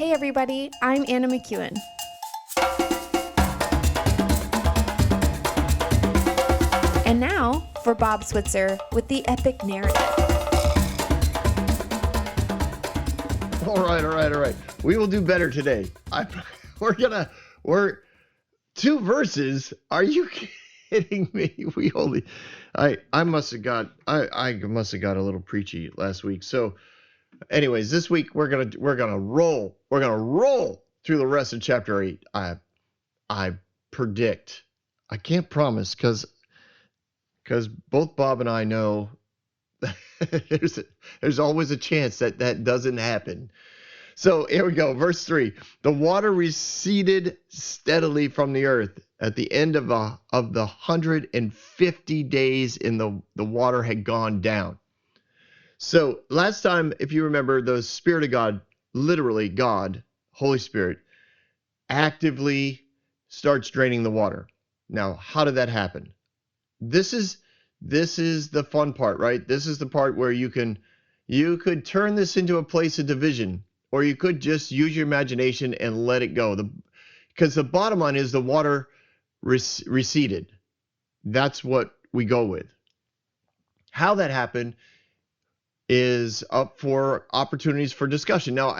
Hey everybody, I'm Anna McEwen. And now for Bob Switzer with the epic narrative. All right. We will do better today. We're 2 verses. Are you kidding me? I must have got a little preachy last week. So anyways, this week we're gonna roll through the rest of chapter 8. I predict. I can't promise because both Bob and I know there's always a chance that doesn't happen. So here we go, verse 3. The water receded steadily from the earth. At the end of the 150 days in the water had gone down. So last time, if you remember, the Spirit of God, literally God, Holy Spirit, actively starts draining the water. Now, how did that happen? This is the fun part, right? This is the part where you could turn this into a place of division, or you could just use your imagination and let it go. Because the bottom line is the water receded. That's what we go with. How that happened is up for opportunities for discussion. Now,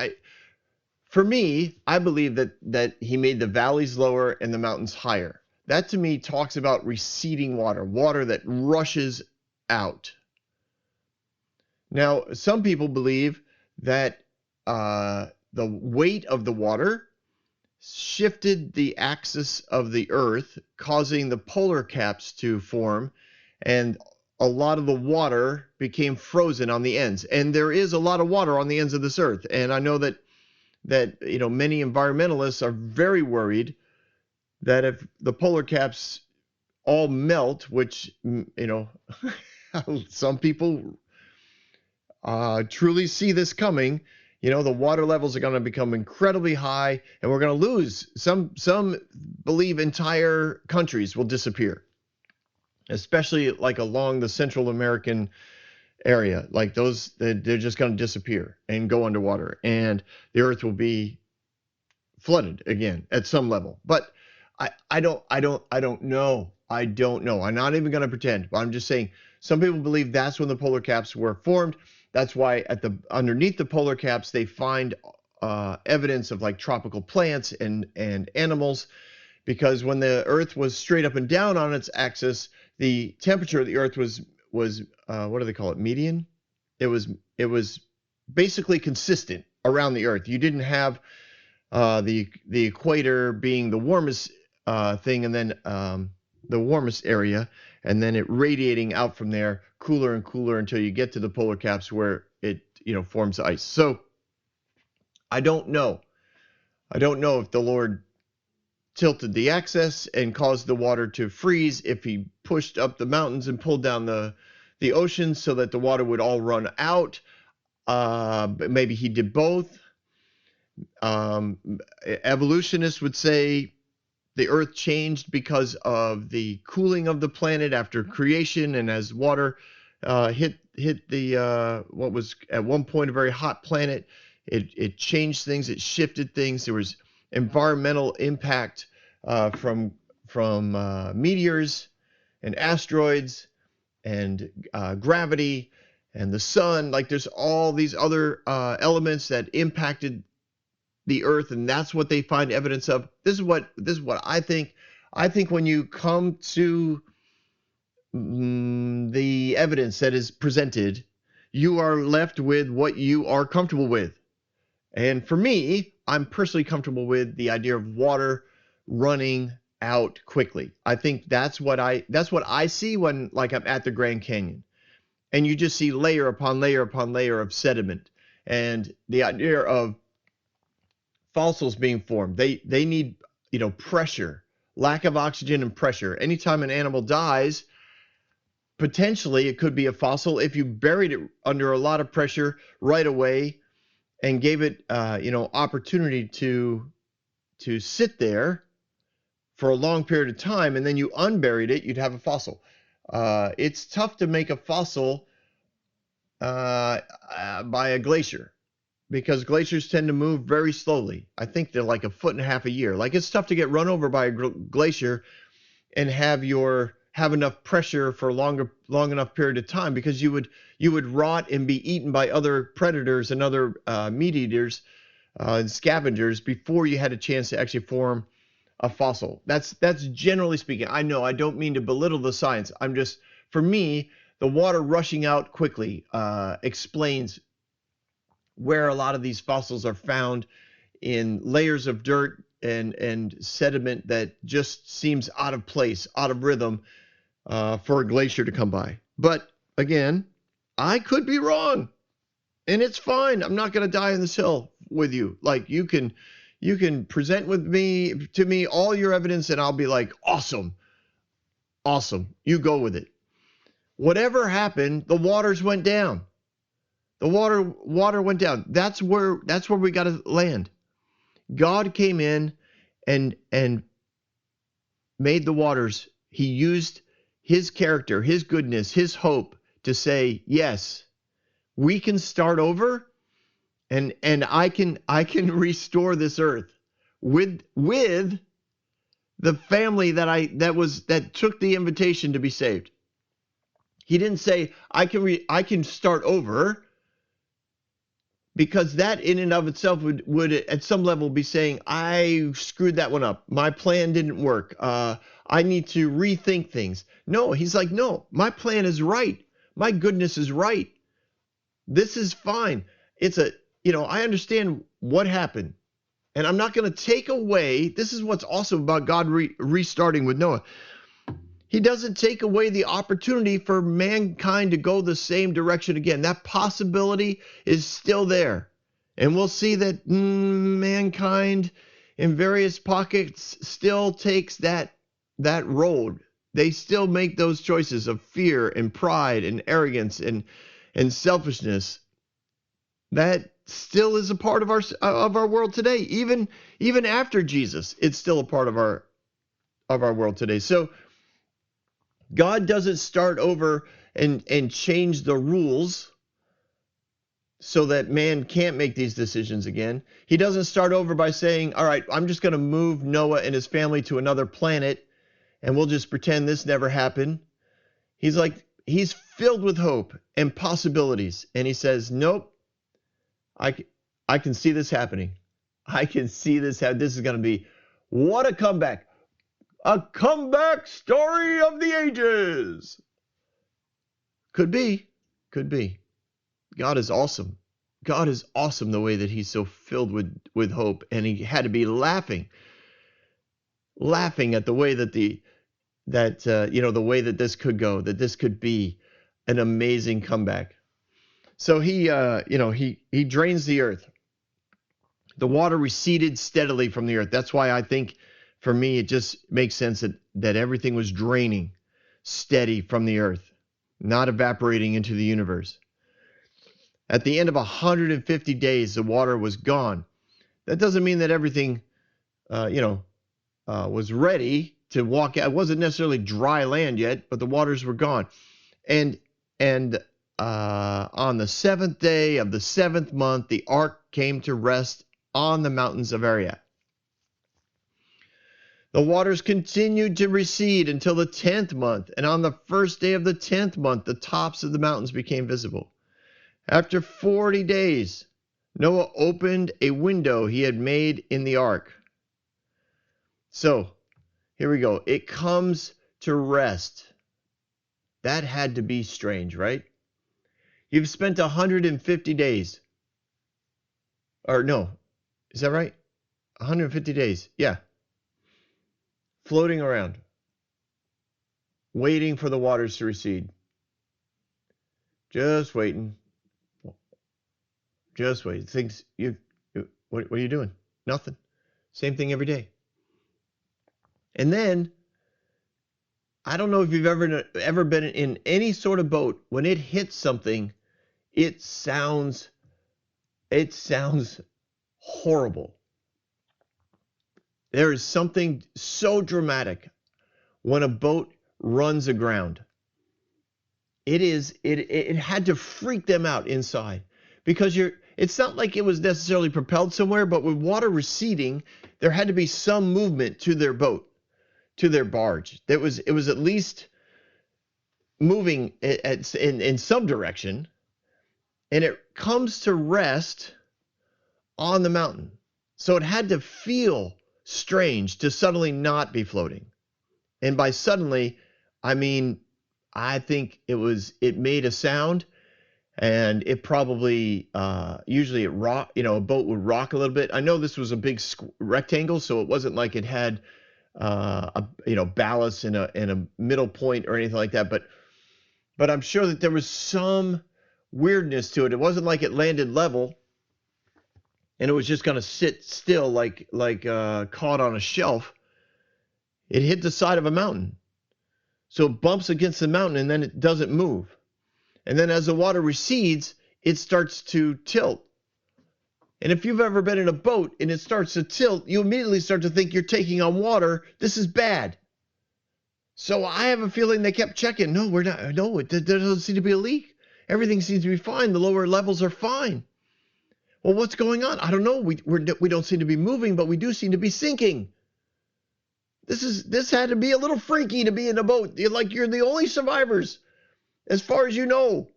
for me, I believe that he made the valleys lower and the mountains higher. That to me talks about receding water that rushes out. Now, some people believe that the weight of the water shifted the axis of the earth, causing the polar caps to form, and a lot of the water became frozen on the ends. And there is a lot of water on the ends of this earth. And I know that many environmentalists are very worried that if the polar caps all melt, which, some people truly see this coming, the water levels are going to become incredibly high, and we're going to lose. Some believe entire countries will disappear, especially like along the Central American area. Like those, they're just going to disappear and go underwater, and the earth will be flooded again at some level. But I don't know. I'm not even going to pretend. I'm just saying some people believe that's when the polar caps were formed. That's why underneath the polar caps they find evidence of like tropical plants and animals, because when the earth was straight up and down on its axis, the temperature of the earth was what do they call it? Median? It was basically consistent around the earth. You didn't have the equator being the warmest thing, and then the warmest area, and then it radiating out from there, cooler and cooler until you get to the polar caps where it forms ice. So I don't know if the Lord tilted the axis and caused the water to freeze, if he pushed up the mountains and pulled down the ocean so that the water would all run out. But maybe he did both. Evolutionists would say the earth changed because of the cooling of the planet after creation, and as water hit the what was at one point a very hot planet, it changed things, it shifted things. There was environmental impact from meteors and asteroids and gravity and the sun. Like there's all these other elements that impacted the earth, and that's what they find evidence of. This is what I think. I think when you come to the evidence that is presented, you are left with what you are comfortable with. And for me, I'm personally comfortable with the idea of water running out quickly. I think that's what I see when, like, I'm at the Grand Canyon, and you just see layer upon layer upon layer of sediment, and the idea of fossils being formed. They need pressure, lack of oxygen and pressure. Anytime an animal dies, potentially it could be a fossil if you buried it under a lot of pressure right away and gave it opportunity to sit there for a long period of time, and then you unburied it, you'd have a fossil. It's tough to make a fossil by a glacier, because glaciers tend to move very slowly. I think they're like a foot and a half a year. Like it's tough to get run over by a glacier and have enough pressure for a long enough period of time, because you would rot and be eaten by other predators and other meat eaters and scavengers before you had a chance to actually form a fossil. That's generally speaking. I know I don't mean to belittle the science. I'm just, for me, the water rushing out quickly explains where a lot of these fossils are found, in layers of dirt and sediment that just seems out of place, out of rhythm for a glacier to come by. But again, I could be wrong, and it's fine. I'm not going to die on this hill with you. Like you can present to me all your evidence, and I'll be like, awesome. You go with it. Whatever happened, the waters went down. The water went down. That's where we got to land. God came in and made the waters. He used his character, his goodness, his hope to say, yes, we can start over, and I can restore this earth with the family that took the invitation to be saved. He didn't say I can start over, because that in and of itself would at some level be saying, I screwed that one up. My plan didn't work. I need to rethink things. No, he's like, no, my plan is right. My goodness is right. This is fine. I understand what happened, and I'm not going to take away. This is what's awesome about God restarting with Noah. He doesn't take away the opportunity for mankind to go the same direction again. That possibility is still there. And we'll see that mankind in various pockets still takes that road. They still make those choices of fear and pride and arrogance and selfishness. That still is a part of our world today. Even after Jesus, it's still a part of our world today. So God doesn't start over and change the rules so that man can't make these decisions again. He doesn't start over by saying, all right, I'm just going to move Noah and his family to another planet, and we'll just pretend this never happened. He's filled with hope and possibilities. And he says, nope, I can see this happening. I can see this happen. This is going to be, what a comeback. A comeback story of the ages. Could be. God is awesome. God is awesome the way that he's so filled with hope. And he had to be laughing at the way that the way that this could go, that this could be an amazing comeback. So he drains the earth. The water receded steadily from the earth. That's why I think, for me, it just makes sense that everything was draining steady from the earth, not evaporating into the universe. At the end of 150 days, the water was gone. That doesn't mean that everything, was ready to walk out. It wasn't necessarily dry land yet, but the waters were gone. And on the 7th day of the 7th month, the ark came to rest on the mountains of Ararat. The waters continued to recede until the 10th month, and on the first day of the 10th month, the tops of the mountains became visible. After 40 days, Noah opened a window he had made in the ark. So, here we go. It comes to rest. That had to be strange, right? You've spent 150 days. Or no, is that right? 150 days, yeah. Floating around, waiting for the waters to recede. Just waiting. Just wait. Things what are you doing? Nothing. Same thing every day. And then, I don't know if you've ever been in any sort of boat. When it hits something, it sounds horrible. There is something so dramatic when a boat runs aground. It had to freak them out inside, because It's not like it was necessarily propelled somewhere, but with water receding, there had to be some movement to their boat, to their barge. It was at least moving in some direction, and it comes to rest on the mountain. So it had to feel strange to suddenly not be floating. And by suddenly, I mean, I think it made a sound, and it probably, usually a boat would rock a little bit. I know this was a big rectangle, so it wasn't like it had, ballast in a middle point or anything like that. But I'm sure that there was some weirdness to it. It wasn't like it landed level and it was just going to sit still like caught on a shelf. It hit the side of a mountain. So it bumps against the mountain and then it doesn't move. And then as the water recedes, it starts to tilt. And if you've ever been in a boat and it starts to tilt, you immediately start to think you're taking on water. This is bad. So I have a feeling they kept checking. No, we're not. No, there doesn't seem to be a leak. Everything seems to be fine. The lower levels are fine. Well, what's going on? I don't know. We don't seem to be moving, but we do seem to be sinking. This had to be a little freaky to be in a boat. You're the only survivors, as far as you know.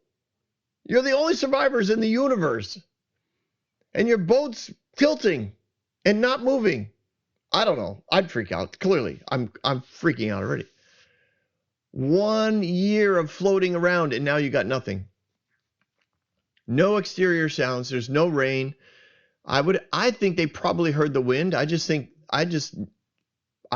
You're the only survivors in the universe, and your boat's tilting and not moving. I don't know. I'd freak out. Clearly, I'm freaking out already. 1 year of floating around, and now you got nothing. No exterior sounds. There's no rain. I think they probably heard the wind. I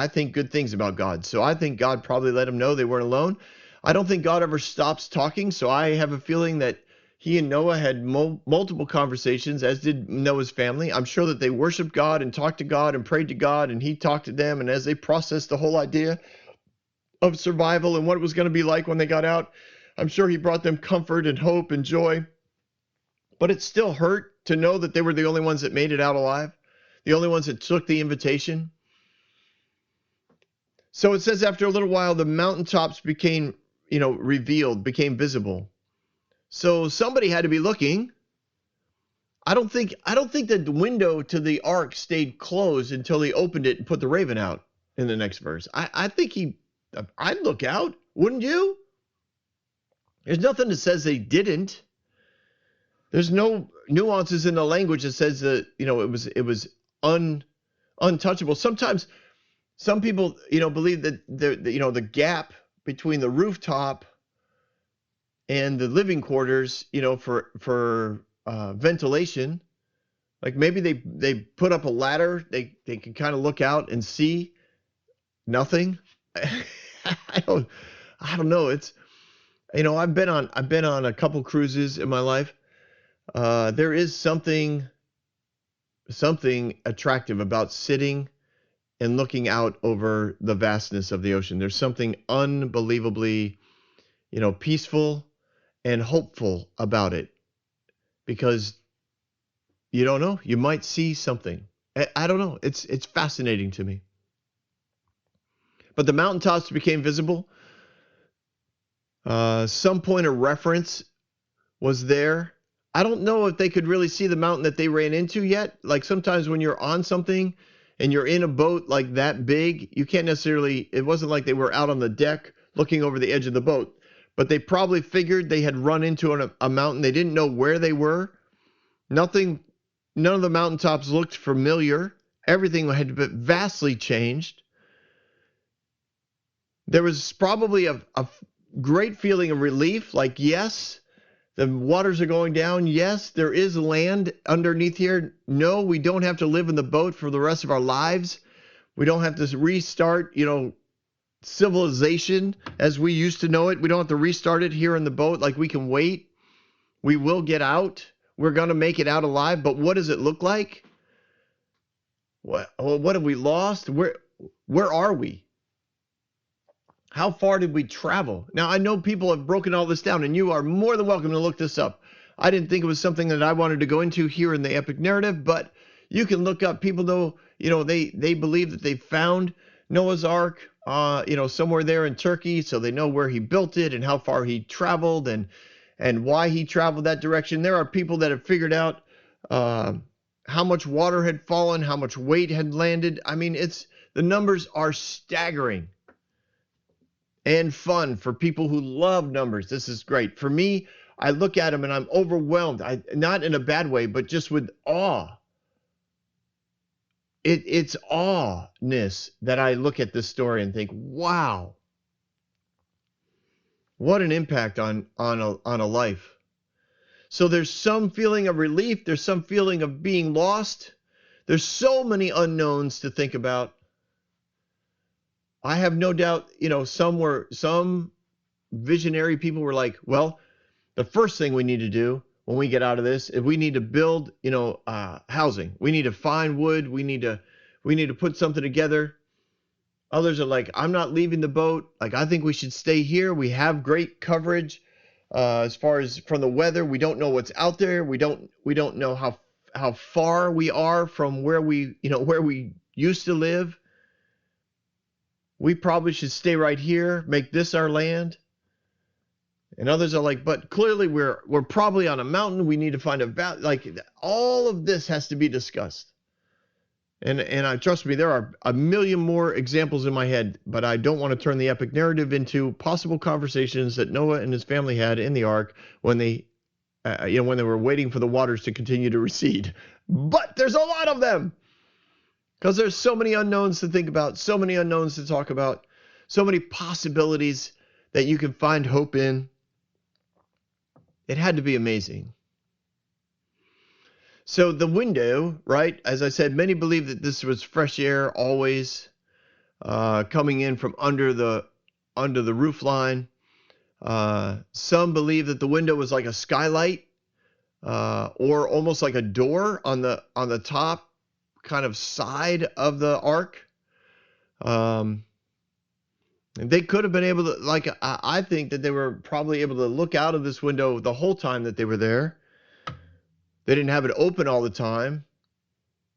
think good things about God. So I think God probably let them know they weren't alone. I don't think God ever stops talking. So I have a feeling that he and Noah had multiple conversations, as did Noah's family. I'm sure that they worshiped God and talked to God and prayed to God, and he talked to them. And as they processed the whole idea of survival and what it was going to be like when they got out, I'm sure he brought them comfort and hope and joy. But it still hurt to know that they were the only ones that made it out alive, the only ones that took the invitation. So it says after a little while, the mountaintops became, revealed, became visible. So somebody had to be looking. I don't think that the window to the ark stayed closed until he opened it and put the raven out in the next verse. I think I'd look out, wouldn't you? There's nothing that says they didn't. There's no nuances in the language that says that, it was untouchable. Sometimes some people, believe that the gap between the rooftop and the living quarters, for ventilation, like maybe they put up a ladder, they can kind of look out and see nothing. I don't know. It's, I've been on a couple cruises in my life. There is something attractive about sitting and looking out over the vastness of the ocean. There's something unbelievably, peaceful and hopeful about it, because you don't know, you might see something. I don't know. It's fascinating to me. But the mountaintops became visible. Some point of reference was there. I don't know if they could really see the mountain that they ran into yet. Like sometimes when you're on something and you're in a boat like that big, you can't necessarily, it wasn't like they were out on the deck looking over the edge of the boat, but they probably figured they had run into a mountain. They didn't know where they were. None of the mountaintops looked familiar. Everything had been vastly changed. There was probably a great feeling of relief, like, yes, the waters are going down. Yes, there is land underneath here. No, we don't have to live in the boat for the rest of our lives. We don't have to restart, civilization as we used to know it. We don't have to restart it here in the boat. Like, we can wait. We will get out. We're going to make it out alive. But what does it look like? What have we lost? Where are we? How far did we travel? Now, I know people have broken all this down, and you are more than welcome to look this up. I didn't think it was something that I wanted to go into here in the epic narrative, but you can look up. People know, they believe that they found Noah's Ark, somewhere there in Turkey, so they know where he built it and how far he traveled and why he traveled that direction. There are people that have figured out uh, how much water had fallen, how much weight had landed. I mean, the numbers are staggering and fun for people who love numbers. This is great. For me, I look at them and I'm overwhelmed. Not in a bad way, but just with awe. It's awness that I look at this story and think, wow, what an impact on a life. So there's some feeling of relief. There's some feeling of being lost. There's so many unknowns to think about. I have no doubt, some visionary people were like, well, the first thing we need to do when we get out of this is we need to build, housing. We need to find wood. We need to put something together. Others are like, I'm not leaving the boat. Like, I think we should stay here. We have great coverage as far as from the weather. We don't know what's out there. We don't know how far we are from where we used to live. We probably should stay right here, make this our land. And others are like, but clearly we're probably on a mountain. We need to find a valley. Like, all of this has to be discussed. And trust me, there are a million more examples in my head, but I don't want to turn the epic narrative into possible conversations that Noah and his family had in the ark when they were waiting for the waters to continue to recede. But there's a lot of them because there's so many unknowns to think about, so many unknowns to talk about, so many possibilities that you can find hope in. It had to be amazing. So the window, right, as I said, many believe that this was fresh air always coming in from under the roof line. Some believe that the window was like a skylight or almost like a door on the top kind of side of the ark. And they could have been able to, I think that they were probably able to look out of this window the whole time that they were there. They didn't have it open all the time.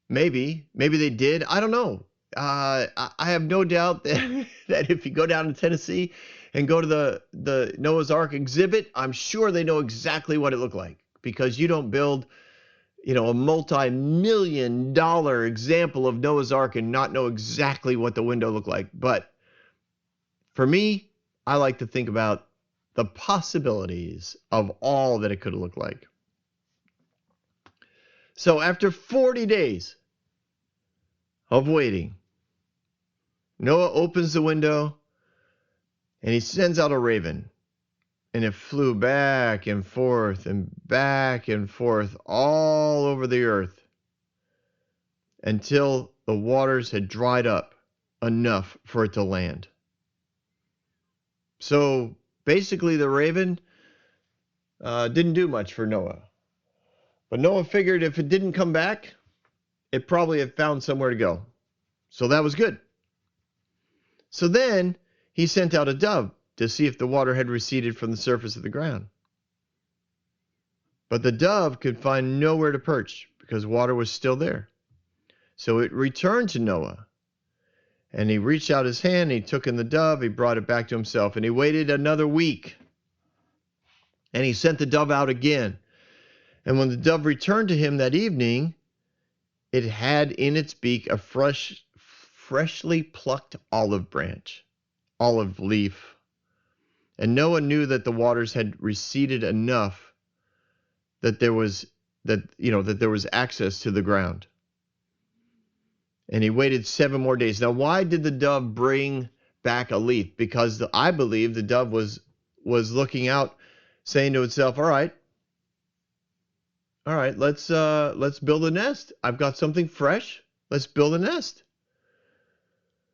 Maybe they did. I don't know. I have no doubt that if you go down to Tennessee and go to the Noah's Ark exhibit, I'm sure they know exactly what it looked like, because you don't build, a multi-million-dollar example of Noah's Ark and not know exactly what the window looked like. But for me, I like to think about the possibilities of all that it could have looked like. So after 40 days of waiting, Noah opens the window and he sends out a raven, and it flew back and forth all over the earth until the waters had dried up enough for it to land. So basically the raven didn't do much for Noah. But Noah figured if it didn't come back, it probably had found somewhere to go. So that was good. So then he sent out a dove to see if the water had receded from the surface of the ground. But the dove could find nowhere to perch because water was still there. So it returned to Noah. And he reached out his hand, he took in the dove, he brought it back to himself, and he waited another week. And he sent the dove out again. And when the dove returned to him that evening, it had in its beak a freshly plucked olive leaf. And Noah knew that the waters had receded enough that there was access to the ground. And he waited 7 more days. Now, why did the dove bring back a leaf? Because I believe the dove was looking out, saying to itself, all right, let's build a nest. I've got something fresh. Let's build a nest.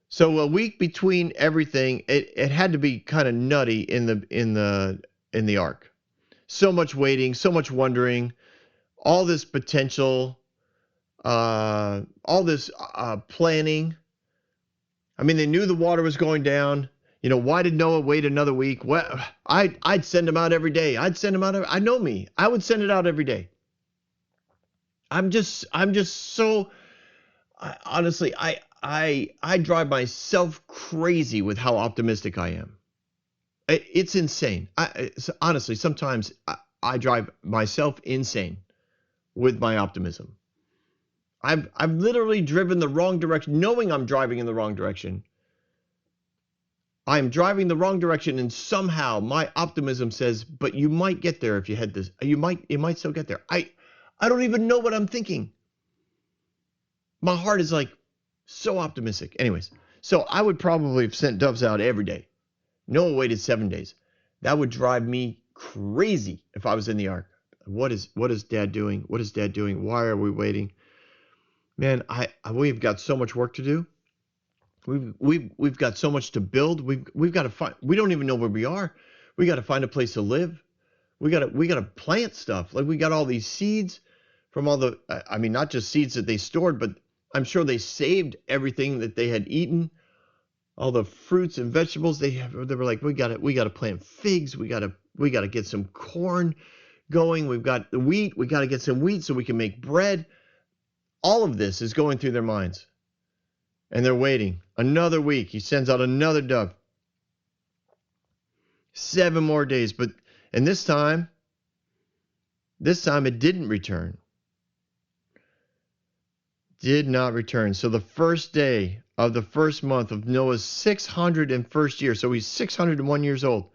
So a week between everything, it had to be kind of nutty in the ark. So much waiting, so much wondering, all this potential, all this planning. I mean, they knew the water was going down. Why did Noah wait another week? Well, I'd send him out every day. I know me. I would send it out every day. I'm just so, honestly, I drive myself crazy with how optimistic I am. It's insane. Honestly, sometimes I drive myself insane with my optimism. I've literally driven the wrong direction, knowing I'm driving in the wrong direction. I'm driving the wrong direction, and somehow my optimism says, but you might get there if you head this. You might still get there. I don't even know what I'm thinking. My heart is like so optimistic. Anyways, so I would probably have sent doves out every day. Noah waited 7 days. That would drive me crazy if I was in the ark. What is Dad doing? What is Dad doing? Why are we waiting? Man, we've got so much work to do. We've got so much to build. We've got to find. We don't even know where we are. We got to find a place to live. We got to plant stuff. Like we got all these seeds from all the. I mean, not just seeds that they stored, but I'm sure they saved everything that they had eaten. All the fruits and vegetables they were like, we got to plant figs. We got to get some corn going. We've got the wheat. We got to get some wheat so we can make bread. All of this is going through their minds. And they're waiting. Another week. He sends out another dove. 7 more days. And this time it didn't return. Did not return. So the first day of the first month of Noah's 601st year, so he's 601 years old,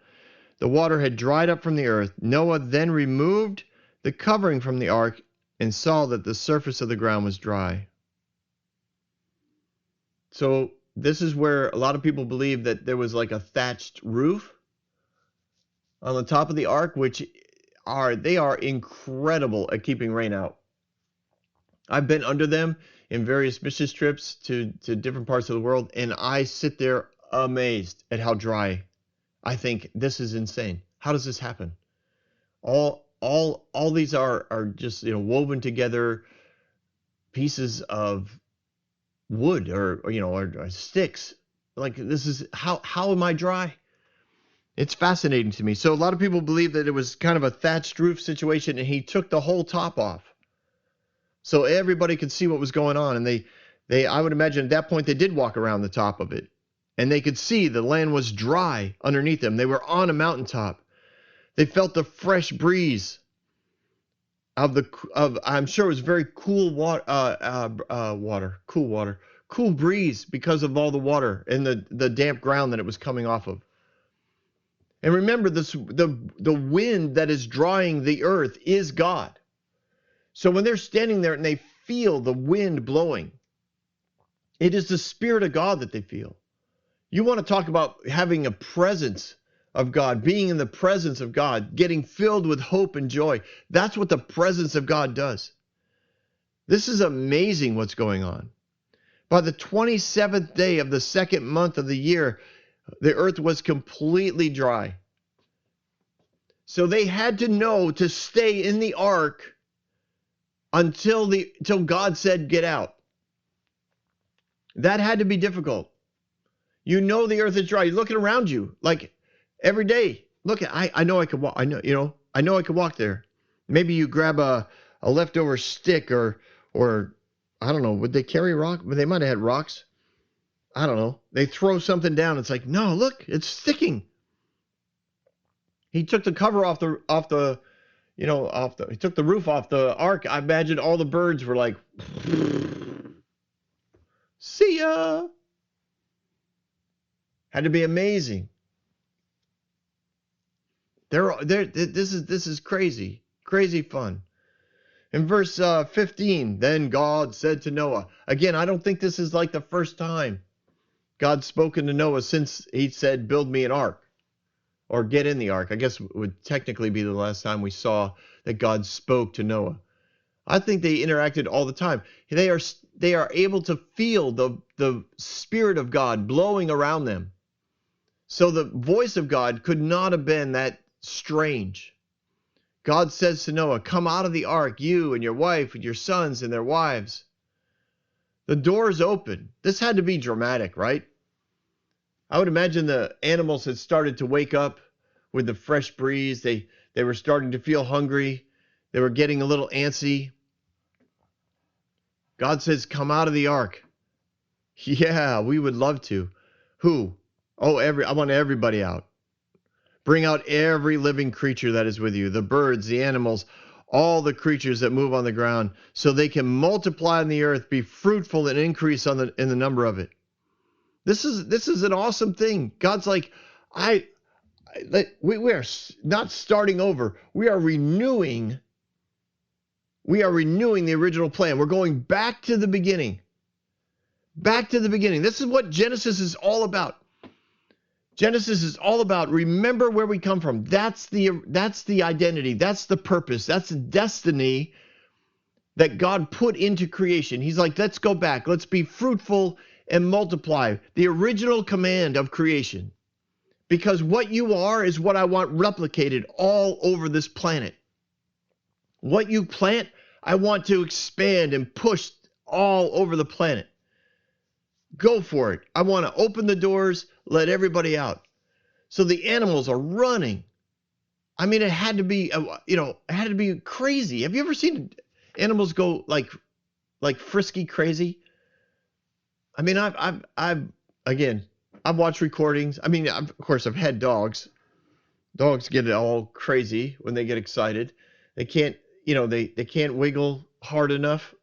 the water had dried up from the earth. Noah then removed the covering from the ark and saw that the surface of the ground was dry. So this is where a lot of people believe that there was like a thatched roof on the top of the ark, which they are incredible at keeping rain out. I've been under them in various mission trips to different parts of the world, and I sit there amazed at how dry. I think this is insane. How does this happen? All these are just woven together pieces of wood or sticks. Like this is how am I dry? It's fascinating to me. So a lot of people believe that it was kind of a thatched roof situation, and he took the whole top off so everybody could see what was going on. And they I would imagine at that point they did walk around the top of it, and they could see the land was dry underneath them. They were on a mountaintop. They felt the fresh breeze of I'm sure it was very cool cool breeze because of all the water and the damp ground that it was coming off of. And remember, the wind that is drying the earth is God. So when they're standing there and they feel the wind blowing, it is the Spirit of God that they feel. You want to talk about having a presence of God, being in the presence of God, getting filled with hope and joy. That's what the presence of God does. This is amazing what's going on. By the 27th day of the second month of the year, the earth was completely dry. So they had to know to stay in the ark until God said, get out. That had to be difficult. You know the earth is dry. You're looking around you like every day. Look, I know I could walk. I know I could walk there. Maybe you grab a leftover stick or I don't know. Would they carry rock? They might have had rocks. I don't know. They throw something down. It's like, no, look, it's sticking. He took the cover off the he took the roof off the ark. I imagine all the birds were like, see ya. Had to be amazing. This is crazy fun. In verse 15, then God said to Noah. Again, I don't think this is like the first time God's spoken to Noah since he said, build me an ark or get in the ark. I guess it would technically be the last time we saw that God spoke to Noah. I think they interacted all the time. They are able to feel the Spirit of God blowing around them. So the voice of God could not have been that strange. God says to Noah, come out of the ark, you and your wife and your sons and their wives. The doors open. This had to be dramatic, right? I would imagine the animals had started to wake up with the fresh breeze. They were starting to feel hungry. They were getting a little antsy. God says, come out of the ark. Yeah, we would love to. Who? Oh, I want everybody out. Bring out every living creature that is with you, the birds, the animals, all the creatures that move on the ground, so they can multiply on the earth, be fruitful, and increase in the number of it. This is an awesome thing. God's like, we are not starting over. We are renewing the original plan. We're going back to the beginning. Back to the beginning. This is what Genesis is all about. Genesis is all about, remember where we come from. That's the identity. That's the purpose. That's the destiny that God put into creation. He's like, let's go back. Let's be fruitful and multiply. The original command of creation. Because what you are is what I want replicated all over this planet. What you plant, I want to expand and push all over the planet. Go for it. I want to open the doors, let everybody out. So the animals are running. I mean, it had to be, it had to be crazy. Have you ever seen animals go like frisky crazy? I mean, I've watched recordings. I mean, of course, I've had dogs. Dogs get all crazy when they get excited. They can't, they can't wiggle hard enough.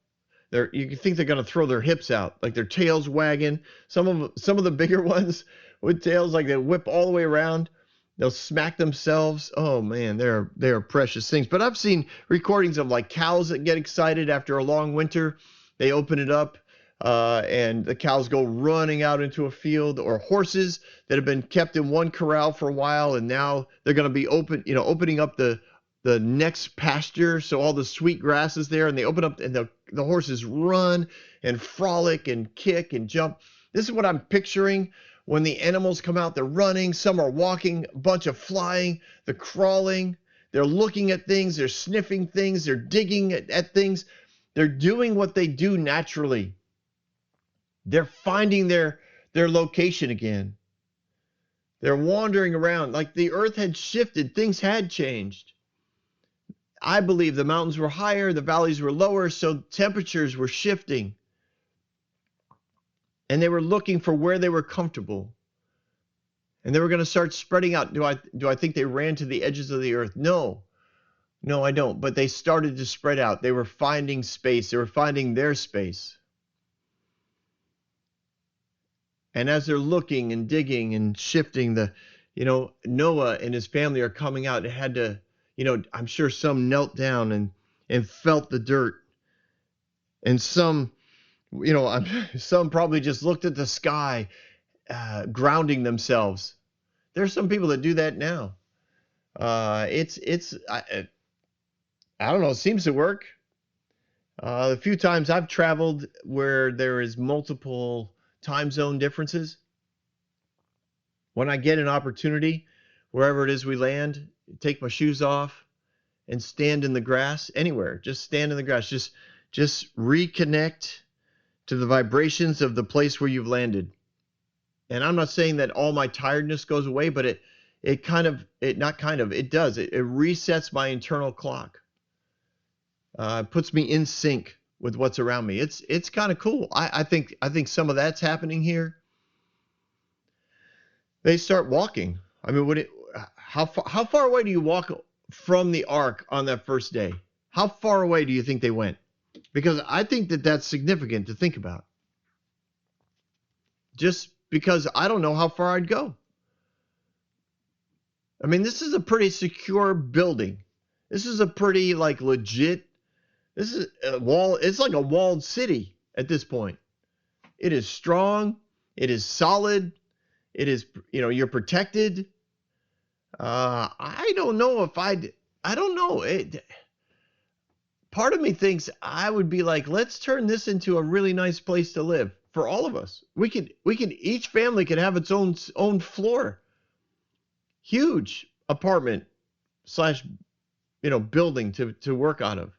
You can think they're going to throw their hips out, like their tails wagging. Some of the bigger ones with tails, like they whip all the way around. They'll smack themselves. Oh man, they're precious things. But I've seen recordings of like cows that get excited after a long winter. They open it up, and the cows go running out into a field, or horses that have been kept in one corral for a while, and now they're going to be opening up the next pasture, so all the sweet grass is there, and they open up, and the horses run and frolic and kick and jump. This is what I'm picturing when the animals come out. They're running, some are walking, a bunch of flying, they're crawling, they're looking at things, they're sniffing things, they're digging at things. They're doing what they do naturally. They're finding their location again. They're wandering around like the earth had shifted, things had changed. I believe the mountains were higher, the valleys were lower, so temperatures were shifting. And they were looking for where they were comfortable. And they were going to start spreading out. Do I think they ran to the edges of the earth? No, I don't. But they started to spread out. They were finding space. They were finding their space. And as they're looking and digging and shifting, Noah and his family are coming out. It had to, I'm sure some knelt down and felt the dirt. And some probably just looked at the sky, grounding themselves. There's some people that do that now. I don't know, it seems to work. The few times I've traveled where there is multiple time zone differences, when I get an opportunity, wherever it is we land, take my shoes off and stand in the grass, anywhere, just stand in the grass, just reconnect to the vibrations of the place where you've landed. And I'm not saying that all my tiredness goes away, but it does. It resets my internal clock. Puts me in sync with what's around me. It's kind of cool. I think some of that's happening here. They start walking. I mean, how far away do you walk from the ark on that first day? How far away do you think they went? Because I think that's significant to think about. Just because I don't know how far I'd go. I mean, this is a pretty secure building. This is a pretty legit. This is a wall. It's like a walled city at this point. It is strong. It is solid. It is, you're protected. I don't know if I don't know. Part of me thinks I would be like, let's turn this into a really nice place to live for all of us. Each family could have its own floor. Huge apartment / building to work out of.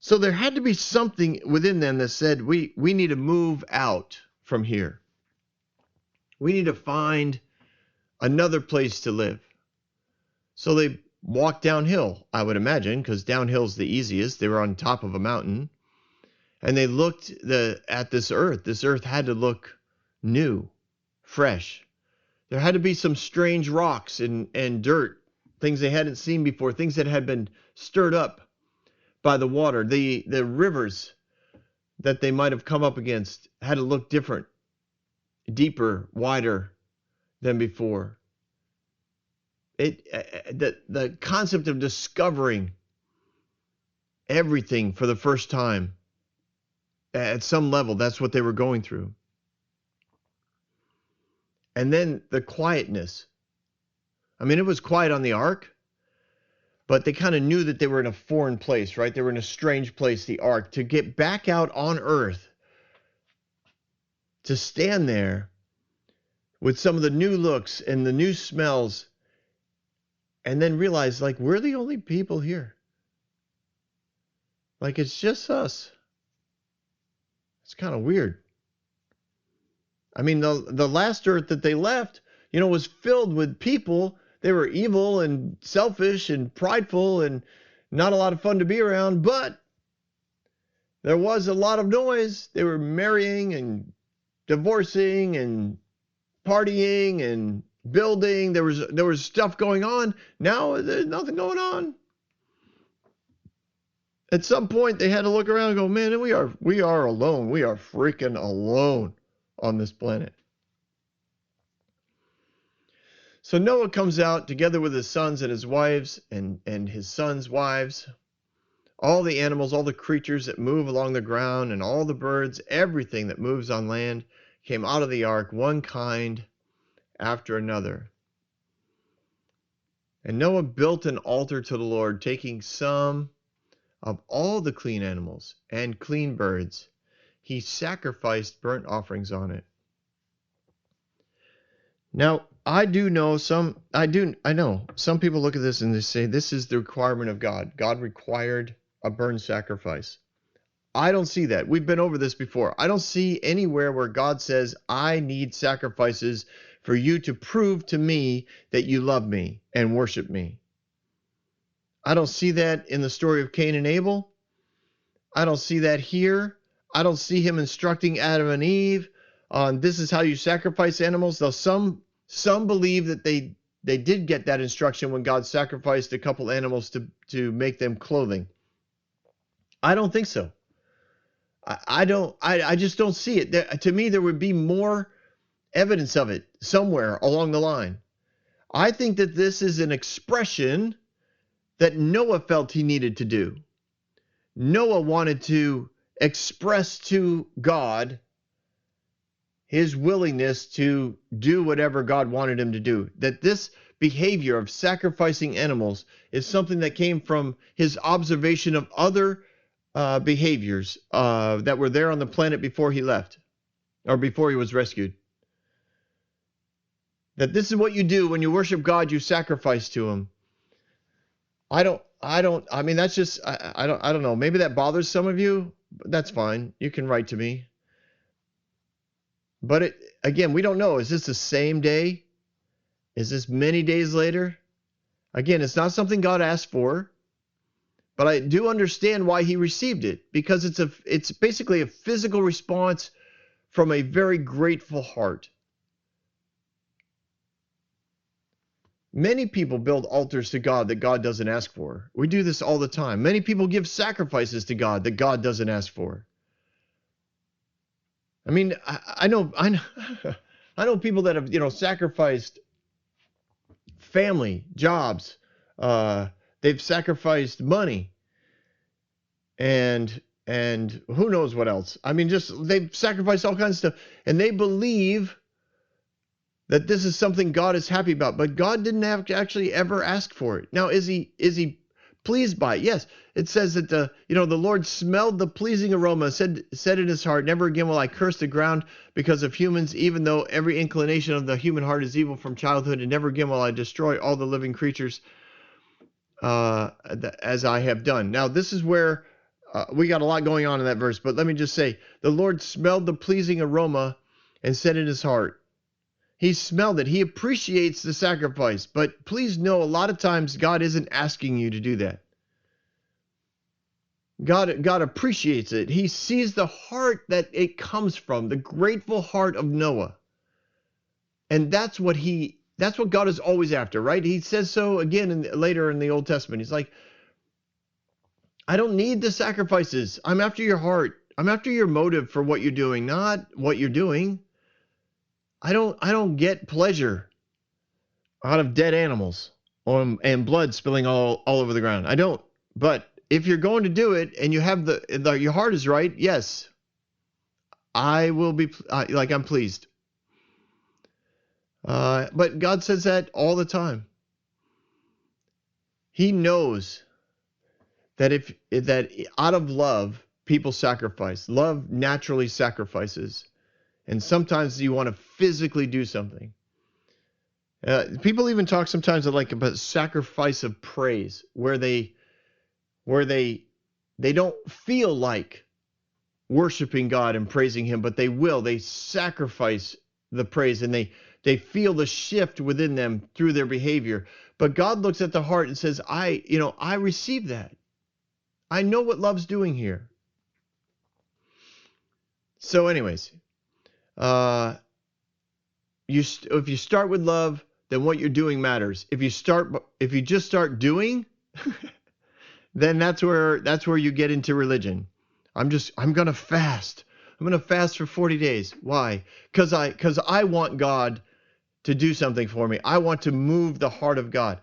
So there had to be something within them that said, we need to move out from here. We need to find another place to live. So they walked downhill, I would imagine, because downhill's the easiest. They were on top of a mountain. And they looked at this earth. This earth had to look new, fresh. There had to be some strange rocks and dirt things they hadn't seen before, things that had been stirred up by the water. The rivers that they might have come up against had to look different, deeper, wider than before. The concept of discovering everything for the first time, at some level, that's what they were going through. And then the quietness. I mean, it was quiet on the ark, but they kind of knew that they were in a foreign place, right? They were in a strange place, the ark. To get back out on earth, to stand there with some of the new looks and the new smells, and then realize, like, we're the only people here. Like, it's just us. It's kind of weird. I mean, the last earth that they left, was filled with people. They were evil and selfish and prideful and not a lot of fun to be around, but there was a lot of noise. They were marrying and divorcing and partying and building. There was stuff going on. Now there's nothing going on. At some point they had to look around and go, man, we are alone. We are freaking alone on this planet. So Noah comes out together with his sons and his wives and his sons' wives, all the animals, all the creatures that move along the ground and all the birds, everything that moves on land came out of the ark, one kind after another. And Noah built an altar to the Lord, taking some of all the clean animals and clean birds. He sacrificed burnt offerings on it. Now, I know some people look at this and they say this is the requirement of God. God required a burnt sacrifice. I don't see that. We've been over this before. I don't see anywhere where God says, I need sacrifices for you to prove to me that you love me and worship me. I don't see that in the story of Cain and Abel. I don't see that here. I don't see him instructing Adam and Eve on this is how you sacrifice animals, though some believe that they did get that instruction when God sacrificed a couple animals to make them clothing. I don't think so. I just don't see it. To me, there would be more evidence of it somewhere along the line. I think that this is an expression that Noah felt he needed to do. Noah wanted to express to God his willingness to do whatever God wanted him to do. That this behavior of sacrificing animals is something that came from his observation of other behaviors that were there on the planet before he left, or before he was rescued. That this is what you do when you worship God, you sacrifice to him. I mean, that's just, I don't know. Maybe that bothers some of you, but that's fine. You can write to me. But again, we don't know. Is this the same day? Is this many days later? Again, it's not something God asked for, but I do understand why he received it, because it's basically a physical response from a very grateful heart. Many people build altars to God that God doesn't ask for. We do this all the time. Many people give sacrifices to God that God doesn't ask for. I mean, I know people that have, sacrificed family, jobs. They've sacrificed money, and who knows what else. I mean, they've sacrificed all kinds of stuff, and they believe that this is something God is happy about, but God didn't have to actually ever ask for it. Now, is he pleased by it? Yes. It says that the Lord smelled the pleasing aroma, said in his heart, never again will I curse the ground because of humans, even though every inclination of the human heart is evil from childhood, and never again will I destroy all the living creatures as I have done. Now, this is where we got a lot going on in that verse, but let me just say, the Lord smelled the pleasing aroma and said in his heart. He smelled it. He appreciates the sacrifice. But please know, a lot of times God isn't asking you to do that. God appreciates it. He sees the heart that it comes from, the grateful heart of Noah. And that's what he That's what God is always after, right? He says so again later in the Old Testament. He's like, I don't need the sacrifices. I'm after your heart. I'm after your motive for what you're doing, not what you're doing. I don't get pleasure out of dead animals and blood spilling all over the ground. I don't. But if you're going to do it and you have your heart is right, yes, I will be I'm pleased. But God says that all the time. He knows that out of love, people sacrifice. Love naturally sacrifices. And sometimes you want to physically do something. People even talk sometimes about sacrifice of praise, where they don't feel like worshiping God and praising him, but they will. They sacrifice the praise, and they feel the shift within them through their behavior. But God looks at the heart and says, I receive that. I know what love's doing here. So anyways, if you start with love, then what you're doing matters. If you just start doing, then that's where you get into religion. I'm going to fast. I'm going to fast for 40 days. Why? Cuz I want God to do something for me. I want to move the heart of God.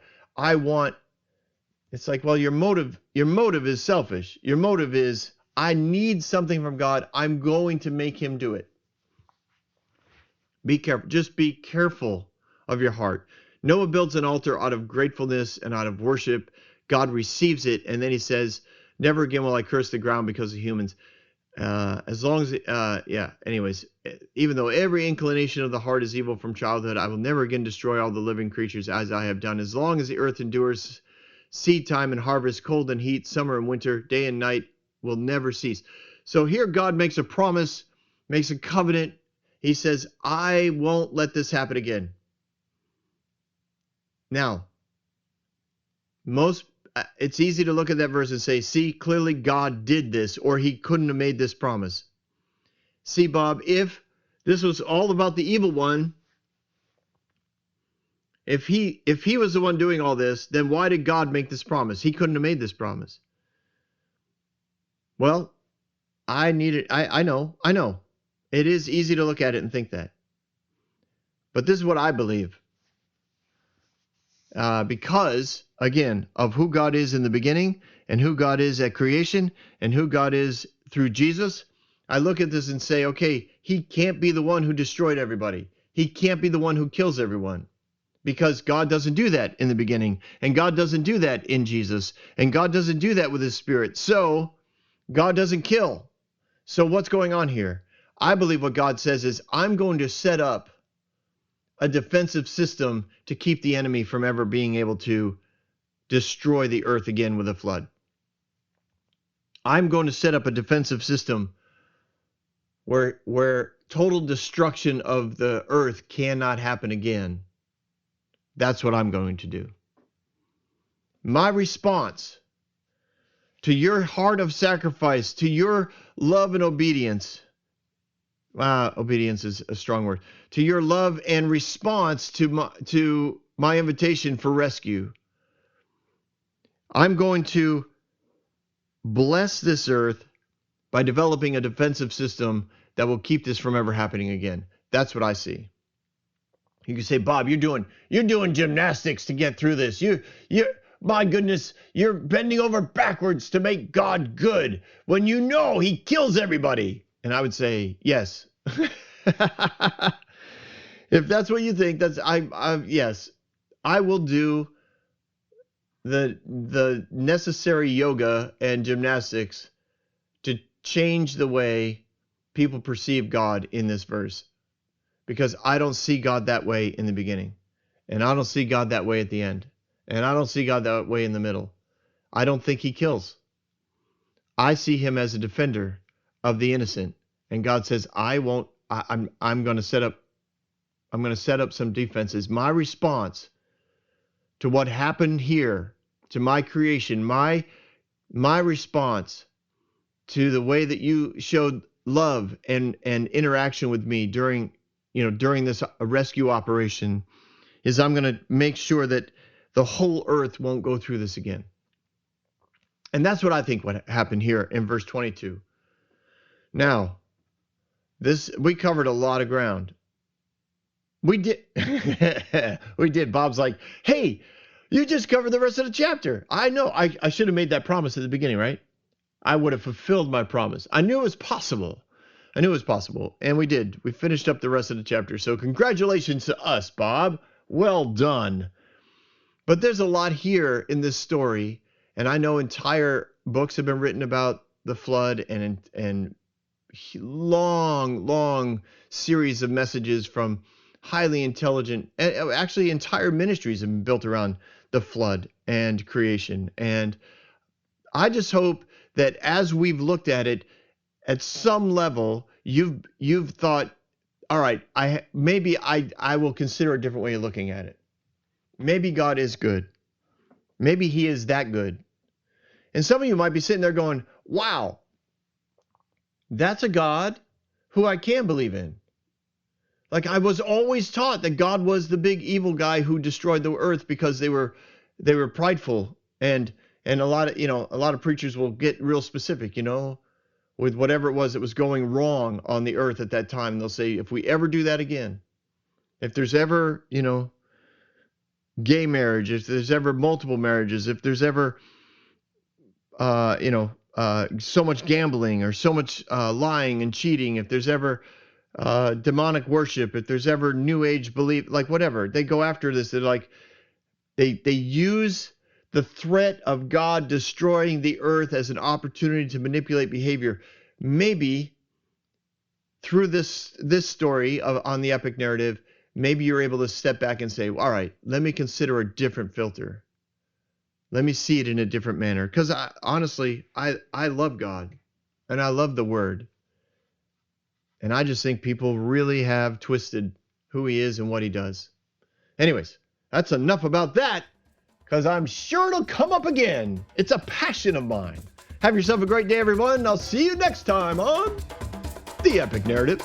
It's like, well, your motive is selfish. Your motive is, I need something from God. I'm going to make him do it. Be careful. Just be careful of your heart. Noah builds an altar out of gratefulness and out of worship. God receives it, and then he says, never again will I curse the ground because of humans. Anyways, even though every inclination of the heart is evil from childhood, I will never again destroy all the living creatures as I have done. As long as the earth endures, seed time and harvest, cold and heat, summer and winter, day and night will never cease. So here God makes a promise, makes a covenant. He says, I won't let this happen again. Now, it's easy to look at that verse and say, see, clearly God did this, or he couldn't have made this promise. See, Bob, if this was all about the evil one, if he was the one doing all this, then why did God make this promise? He couldn't have made this promise. Well, I know. It is easy to look at it and think that. But this is what I believe. Because, again, of who God is in the beginning and who God is at creation and who God is through Jesus, I look at this and say, okay, he can't be the one who destroyed everybody. He can't be the one who kills everyone, because God doesn't do that in the beginning, and God doesn't do that in Jesus, and God doesn't do that with his Spirit. So God doesn't kill. So what's going on here? I believe what God says is, I'm going to set up a defensive system to keep the enemy from ever being able to destroy the earth again with a flood. I'm going to set up a defensive system where total destruction of the earth cannot happen again. That's what I'm going to do. My response to your heart of sacrifice, to your love and obedience, obedience is a strong word, to your love and response to my invitation for rescue, I'm going to bless this earth by developing a defensive system that will keep this from ever happening again. That's what I see. You can say, Bob, you're doing gymnastics to get through this. My goodness, you're bending over backwards to make God good when you know he kills everybody. And I would say, yes. If that's what you think, yes, I will do the necessary yoga and gymnastics to change the way people perceive God in this verse, because I don't see God that way in the beginning, and I don't see God that way at the end, and I don't see God that way in the middle. I don't think he kills. I see him as a defender of the innocent, and God says, I'm going to set up some defenses. My response to what happened here, to my creation, my response to the way that you showed love and interaction with me during this rescue operation, is I'm going to make sure that the whole earth won't go through this again. And that's what I think what happened here in verse 22. Now, we covered a lot of ground. We did. We did. Bob's like, hey, you just covered the rest of the chapter. I know. I should have made that promise at the beginning, right? I would have fulfilled my promise. I knew it was possible. And we did. We finished up the rest of the chapter. So congratulations to us, Bob. Well done. But there's a lot here in this story. And I know entire books have been written about the flood and long series of messages from highly intelligent, and actually entire ministries have been built around the flood and creation. And I just hope that as we've looked at it, at some level, you've thought, all right, I will consider a different way of looking at it. Maybe God is good. Maybe he is that good. And some of you might be sitting there going, wow, that's a God who I can believe in. Like, I was always taught that God was the big evil guy who destroyed the earth because they were prideful, and a lot of preachers will get real specific, with whatever it was that was going wrong on the earth at that time. They'll say, if we ever do that again, if there's ever, gay marriage, if there's ever multiple marriages, if there's ever so much gambling or so much lying and cheating, if there's ever demonic worship, if there's ever new age belief, like whatever, they go after this. They're like, they use the threat of God destroying the earth as an opportunity to manipulate behavior. Maybe through this story on the epic narrative, maybe you're able to step back and say, all right, let me consider a different filter. Let me see it in a different manner. Because honestly, I love God and I love the word. And I just think people really have twisted who he is and what he does. Anyways, that's enough about that, because I'm sure it'll come up again. It's a passion of mine. Have yourself a great day, everyone. I'll see you next time on The Epic Narrative.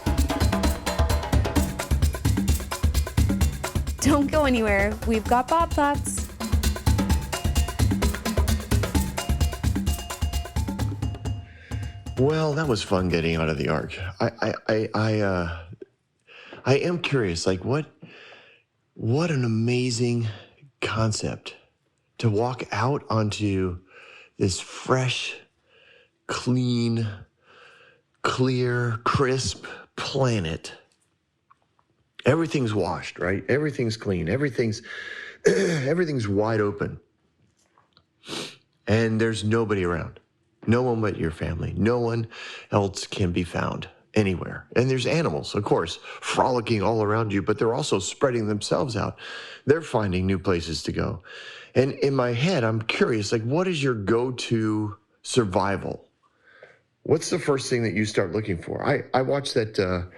Don't go anywhere. We've got Bob Thoughts. Well, that was fun getting out of the ark. I am curious, like what an amazing concept to walk out onto this fresh, clean, clear, crisp planet. Everything's washed, right? Everything's clean. Everything's wide open. And there's nobody around. No one but your family. No one else can be found anywhere. And there's animals, of course, frolicking all around you, but they're also spreading themselves out. They're finding new places to go. And in my head, I'm curious, like, what is your go-to survival? What's the first thing that you start looking for? I watched that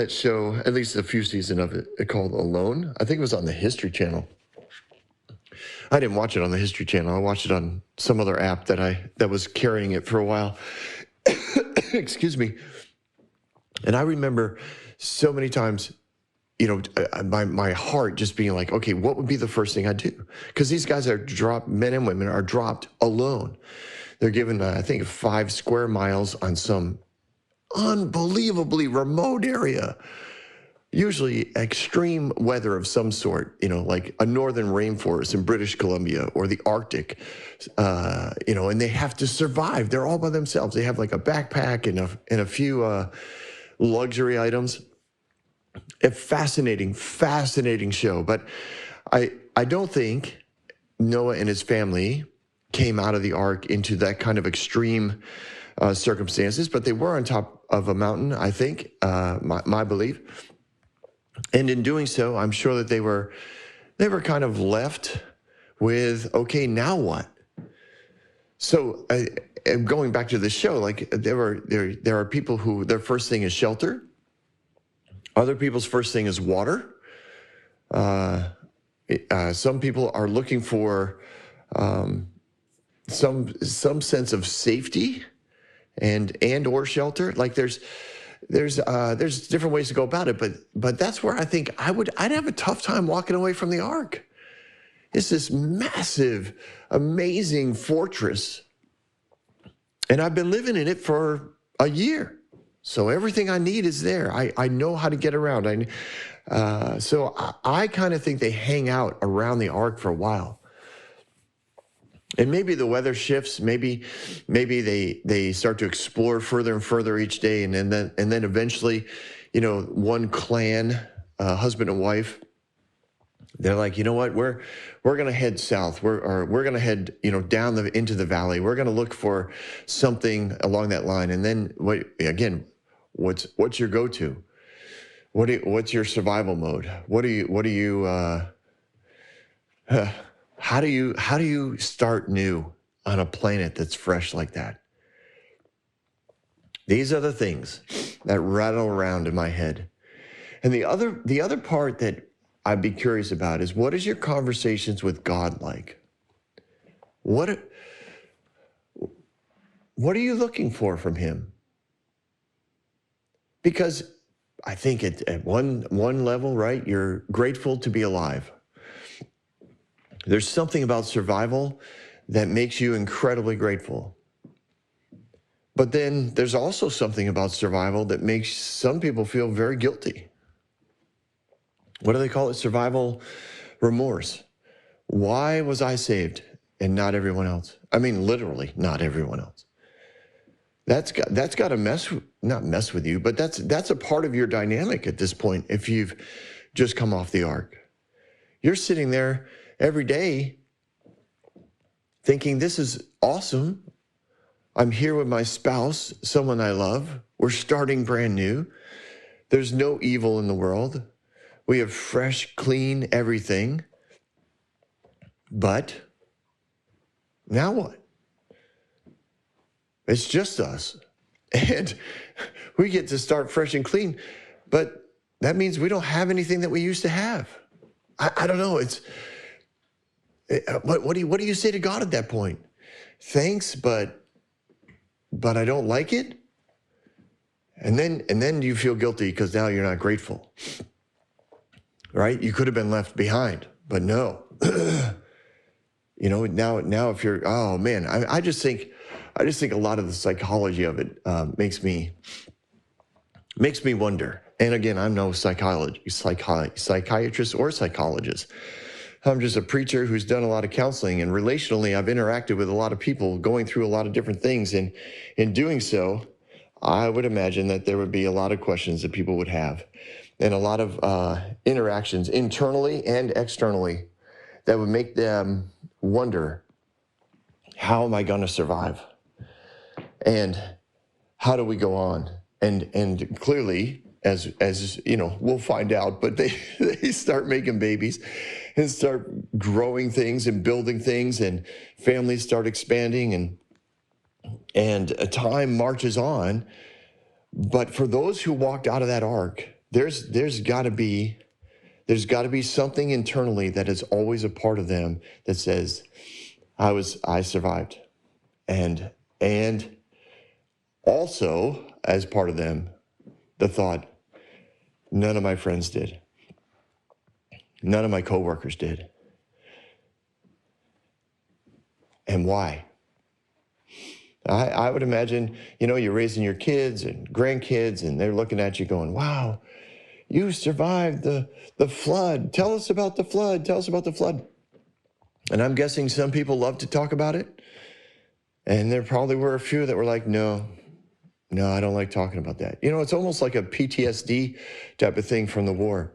show, at least a few seasons of it, called Alone. I think it was on the History Channel. I didn't watch it on the History Channel. I watched it on some other app that was carrying it for a while. Excuse me. And I remember so many times, my heart just being like, okay, what would be the first thing I'd do? Because these guys men and women are dropped alone. They're given, I think, 5 square miles on some unbelievably remote area. Usually extreme weather of some sort, like a northern rainforest in British Columbia or the Arctic, and they have to survive. They're all by themselves. They have like a backpack and a few luxury items. A fascinating show. But I don't think Noah and his family came out of the ark into that kind of extreme circumstances, but they were on top of a mountain, I think, my belief. And in doing so, I'm sure that they were kind of left with, okay, now what? So going back to the show, like there are people who their first thing is shelter. Other people's first thing is water. Some people are looking for some sense of safety and or shelter. Like there's different ways to go about it, but that's where I think I'd have a tough time walking away from the ark. It's this massive, amazing fortress, and I've been living in it for a year, so everything I need is there. I know how to get around. So I kind of think they hang out around the ark for a while. And maybe the weather shifts. Maybe they start to explore further and further each day, and then eventually, one clan, husband and wife, they're like, you know what, we're gonna head south. We're gonna head down into the valley. We're gonna look for something along that line. And then what's your go-to? What's your survival mode? How do you start new on a planet that's fresh like that? These are the things that rattle around in my head. And the other part that I'd be curious about is, what is your conversations with God like? What are you looking for from him? Because I think at one level, right, you're grateful to be alive. There's something about survival that makes you incredibly grateful. But then there's also something about survival that makes some people feel very guilty. What do they call it? Survival remorse. Why was I saved and not everyone else? I mean, literally, not everyone else. That's got to not mess with you, but that's a part of your dynamic at this point. If you've just come off the ark, you're sitting there every day thinking, this is awesome. I'm here with my spouse, someone I love. We're starting brand new. There's no evil in the world. We have fresh, clean everything. But now what? It's just us. And we get to start fresh and clean. But that means we don't have anything that we used to have. I don't know. What do you say to God at that point? Thanks, but I don't like it. And then you feel guilty because now you're not grateful, right? You could have been left behind, but no. Now if you're, oh man, I just think a lot of the psychology of it makes me wonder. And again, I'm no psychiatrist or psychologist. I'm just a preacher who's done a lot of counseling, and relationally, I've interacted with a lot of people going through a lot of different things. And in doing so, I would imagine that there would be a lot of questions that people would have, and a lot of interactions internally and externally that would make them wonder, how am I going to survive? And how do we go on? And clearly, as you know, we'll find out, but they start making babies and start growing things and building things, and families start expanding, and time marches on. But for those who walked out of that ark, there's got to be something internally that is always a part of them that says, I survived. And also, as part of them, the thought, none of my friends did. None of my coworkers did. And why? I would imagine, you're raising your kids and grandkids, and they're looking at you going, wow, you survived the flood. Tell us about the flood. Tell us about the flood. And I'm guessing some people love to talk about it. And there probably were a few that were like, no, I don't like talking about that. It's almost like a PTSD type of thing from the war.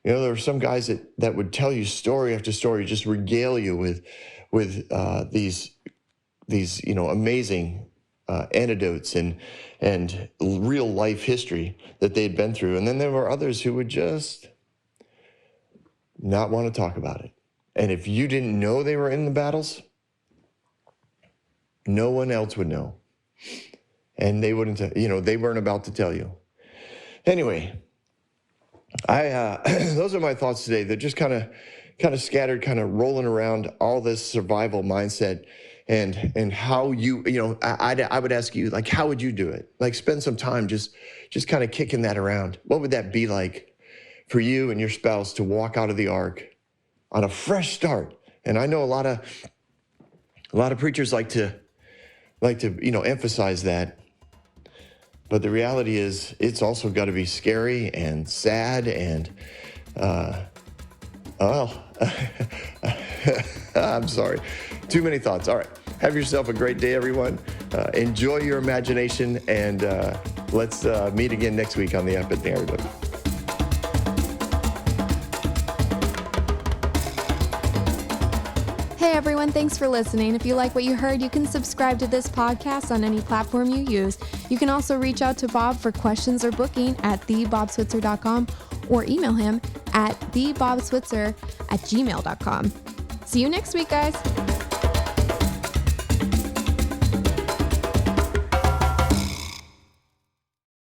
There were some guys that would tell you story after story, just regale you with these amazing anecdotes and real life history that they'd been through. And then there were others who would just not want to talk about it. And if you didn't know they were in the battles, no one else would know. And they wouldn't, they weren't about to tell you. Anyway, those are my thoughts today. They're just kind of kind of scattered, kind of rolling around all this survival mindset, and how I would ask you, like, how would you do it? Like, spend some time just kind of kicking that around. What would that be like for you and your spouse to walk out of the ark on a fresh start? And I know a lot of preachers like to emphasize that. But the reality is, it's also got to be scary and sad and, I'm sorry. Too many thoughts. All right. Have yourself a great day, everyone. Enjoy your imagination, and let's meet again next week on the Epic Narrative. Hey everyone, thanks for listening. If you like what you heard, you can subscribe to this podcast on any platform you use. You can also reach out to Bob for questions or booking at thebobswitzer.com or email him at thebobswitzer@gmail.com. See you next week, guys.